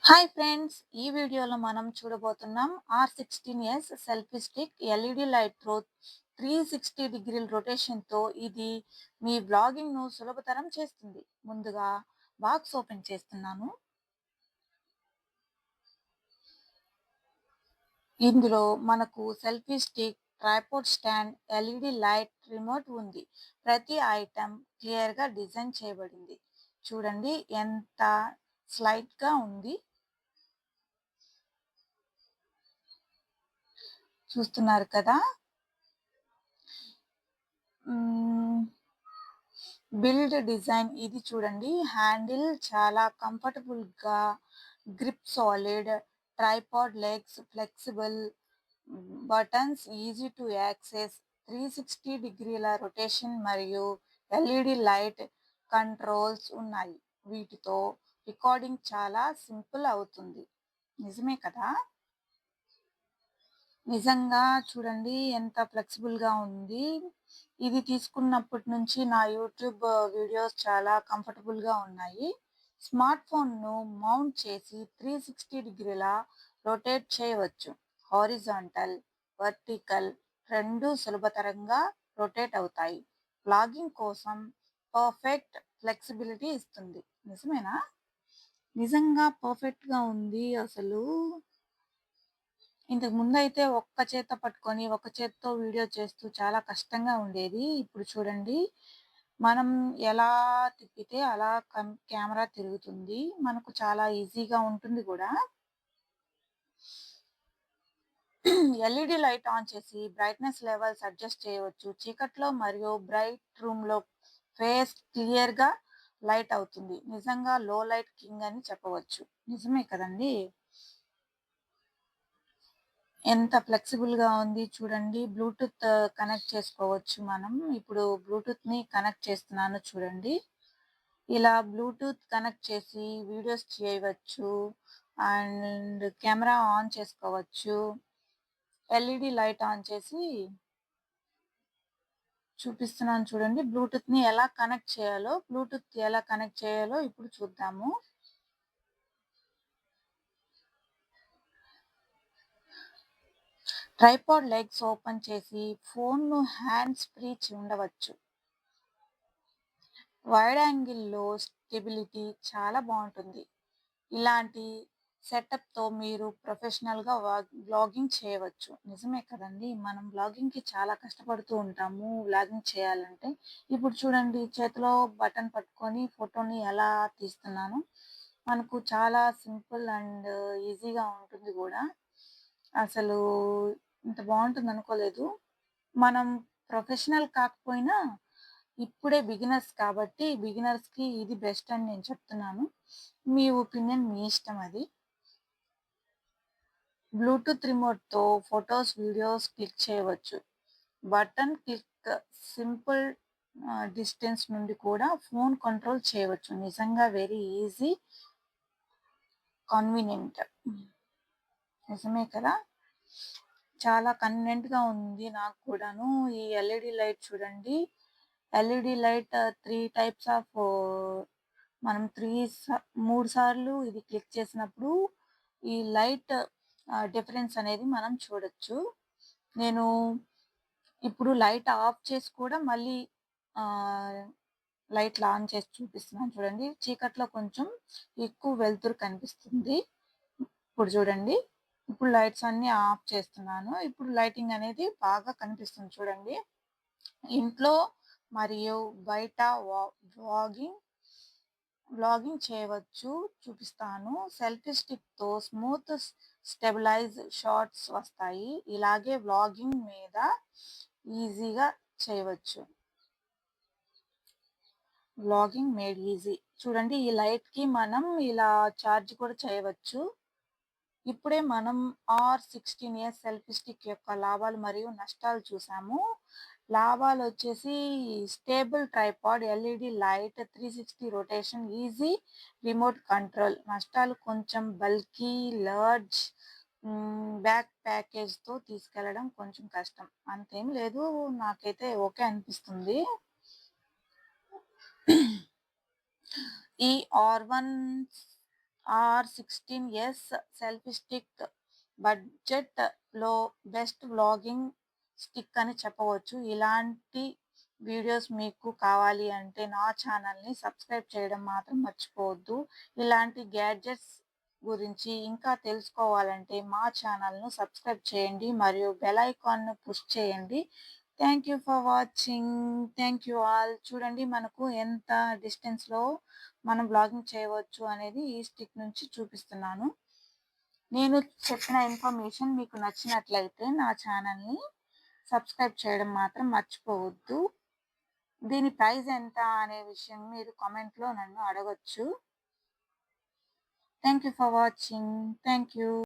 Hi friends! ఈ వీడియోలో మనం చూడబోతున్నాం R16s సెల్ఫీ స్టిక్ ఎల్ఈడి లైట్‌తో 360 డిగ్రీల రొటేషన్‌తో ఇది మీ వ్లాగింగ్‌ను సులభతరం చేస్తుంది. ముందుగా బాక్స్ ఓపెన్ చేస్తున్నాను. ఇందులో మనకు selfie stick, tripod stand, LED light, remote ఉంది. ప్రతి ఐటెం క్లియర్‌గా డిజైన్ చేయబడింది. చూడండి ఎంత స్లైట్‌గా ఉంది. చూస్తున్నారు కదా! హ్మ్. బిల్డ్ డిజైన్ ఇది చూడండి. హ్యాండిల్ చాలా కంఫర్టబుల్‌గా, grip solid, tripod legs flexible, buttons easy to access, 360 డిగ్రీల రొటేషన్ మరియు ఎల్ఈడి లైట్ కంట్రోల్స్ ఉన్నాయి. వీటితో రికార్డింగ్ చాలా సింపుల్ అవుతుంది. నిజమే కదా! నిజంగా చూడండి ఎంత ఫ్లెక్సిబుల్‌గా ఉంది. ఇది తీసుకున్నప్పటి నుంచి నా యూట్యూబ్ వీడియోస్ చాలా కంఫర్టబుల్‌గా ఉన్నాయి. స్మార్ట్ ఫోన్‌ను మౌంట్ చేసి 360 డిగ్రీల రొటేట్ చేయవచ్చు. హారిజాంటల్, వర్టికల్ రెండూ సులభతరంగా రొటేట్ అవుతాయి. వ్లాగింగ్ కోసం పర్ఫెక్ట్ ఫ్లెక్సిబిలిటీ ఇస్తుంది. నిజమేనా? నిజంగా పర్ఫెక్ట్‌గా ఉంది అసలు. ఇంతకు ముందయితే ఒక్క చేత్తో పట్టుకొని, ఒక చేత్తో వీడియో చేస్తూ చాలా కష్టంగా ఉండేది. ఇప్పుడు చూడండి, మనం ఎలా తిప్పితే అలా కెమెరా తిరుగుతుంది. మనకు చాలా ఈజీగా ఉంటుంది గూడా. ఎల్ఈడి లైట్ ఆన్ చేసి బ్రైట్‌నెస్ లెవెల్స్ అడ్జస్ట్ చేయవచ్చు. చీకట్లో మరియు బ్రైట్ రూమ్‌లో ఫేస్ క్లియర్‌గా లైట్ అవుతుంది. నిజంగా లో లైట్ కింగ్ అని చెప్పవచ్చు. నిజమే కదండీ! ఎంత ఫ్లెక్సిబుల్‌గా ఉంది చూడండి. బ్లూటూత్ కనెక్ట్ చేసుకోవచ్చు మనం. ఇప్పుడు బ్లూటూత్‌ని కనెక్ట్ చేస్తున్నాను చూడండి. ఇలా బ్లూటూత్ కనెక్ట్ చేసి వీడియోస్ చేయవచ్చు. అండ్ కెమెరా ఆన్ చేసుకోవచ్చు. ఎల్ఈడి లైట్ ఆన్ చేసి చూపిస్తున్నాను చూడండి. బ్లూటూత్ ఎలా కనెక్ట్ చేయాలో ఇప్పుడు చూద్దాము. ట్రైపాడ్ లెగ్స్ ఓపెన్ చేసి ఫోన్‌ను హ్యాండ్స్ ఫ్రీ ఉండవచ్చు. వైడ్ యాంగిల్‌లో స్టెబిలిటీ చాలా బావుంటుంది. ఇలాంటి సెటప్‌తో మీరు ప్రొఫెషనల్‌గా వ్లాగింగ్ చేయవచ్చు. నిజమే కదండీ! మనం వ్లాగింగ్‌కి చాలా కష్టపడుతూ ఉంటాము వ్లాగింగ్ చేయాలంటే. ఇప్పుడు చూడండి చేతిలో బటన్ పట్టుకొని ఫోటోని ఎలా తీస్తున్నానో. మనకు చాలా సింపుల్ అండ్ ఈజీగా ఉంటుంది గూడా. అసలు ఇంత బావుంటుందనుకోలేదు. మనం ప్రొఫెషనల్ కాకపోయినా ఇప్పుడే బిగినర్స్ కాబట్టి బిగినర్స్‌కి ఇది బెస్ట్ అని నేను చెప్తున్నాను. మీ ఒపీనియన్ మీ ఇష్టం అది. బ్లూటూత్ రిమోట్‌తో ఫోటోస్, వీడియోస్ క్లిక్ చేయవచ్చు. బటన్ క్లిక్ సింపుల్ డిస్టెన్స్ నుండి కూడా ఫోన్ కంట్రోల్ చేయవచ్చు. నిజంగా వెరీ ఈజీ, కన్వీనియంట్. నిజమే కదా! చాలా కన్వీనియంట్‌గా ఉంది నాకు కూడాను. ఈ ఎల్ఈడి లైట్ చూడండి. ఎల్ఈడి లైట్ 3 టైప్స్ ఆఫ్ మనం 3 సార్లు ఇది క్లిక్ చేసినప్పుడు ఈ లైట్ డిఫరెన్స్ అనేది మనం చూడొచ్చు. నేను ఇప్పుడు లైట్ ఆఫ్ చేసి కూడా మళ్ళీ ఆహ్, లైట్లు ఆన్ చేసి చూపిస్తున్నాను చూడండి. చీకట్లో కొంచెం ఎక్కువ వెలుతురు కనిపిస్తుంది. ఇప్పుడు చూడండి. ఇప్పుడు లైట్స్ అన్నీ ఆఫ్ చేస్తున్నాను. ఇప్పుడు లైటింగ్ అనేది బాగా కనిపిస్తుంది చూడండి. ఇంట్లో మరియు బయట వ్లాగింగ్ వ్లాగింగ్ చేయవచ్చు చూపిస్తాను. సెల్ఫీ స్టిక్‌తో స్మూత్ స్టెబిలైజ్ షాట్స్ వస్తాయి. ఇలాగే వ్లాగింగ్ మీద ఈజీగా చేయవచ్చు. Vlogging made easy. చూడండి ఈ లైట్‌కి మనం ఇలా చార్జ్ కూడా చేయవచ్చు. ఇప్పుడే మనం R16s సెల్ఫీ స్టిక్ యొక్క లాభాలు మరియు నష్టాలు చూసాము. లాభాలొచ్చేసి stable tripod, LED light, 360 rotation, easy remote control. నష్టాలు కొంచెం బల్కీ, లార్జ్ బ్యాక్ ప్యాకేజ్‌తో తీసుకెళ్లడం కొంచెం కష్టం. అంతేం లేదు. నాకైతే ఓకే అనిపిస్తుంది. ఈ R1 R16s సెల్ఫీ స్టిక్ బడ్జెట్‌లో బెస్ట్ వ్లాగింగ్ స్టిక్ అని చెప్పవచ్చు. ఇలాంటి వీడియోస్ మీకు కావాలి అంటే నా ఛానల్‌ని సబ్స్క్రైబ్ చేయడం మాత్రం మర్చిపోవద్దు. ఇలాంటి గ్యాడ్జెట్స్ గురించి ఇంకా తెలుసుకోవాలంటే మా ఛానల్‌ను సబ్స్క్రైబ్ చేయండి మరియు బెల్ ఐకాన్‌ను పుష్ చేయండి. Thank you for watching. Thank you all. చూడండి మనకు ఎంత డిస్టెన్స్‌లో మనం వ్లాగింగ్ చేయవచ్చు అనేది ఈ స్టిక్ నుంచి చూపిస్తున్నాను. నేను చెప్పిన ఇన్ఫర్మేషన్ మీకు నచ్చినట్లయితే నా ఛానల్‌ని సబ్స్క్రైబ్ చేయడం మాత్రం మర్చిపోవద్దు. దీని ప్రైస్ ఎంత అనే విషయం మీరు కామెంట్‌లో నన్ను అడగొచ్చు. Thank you for watching. Thank you.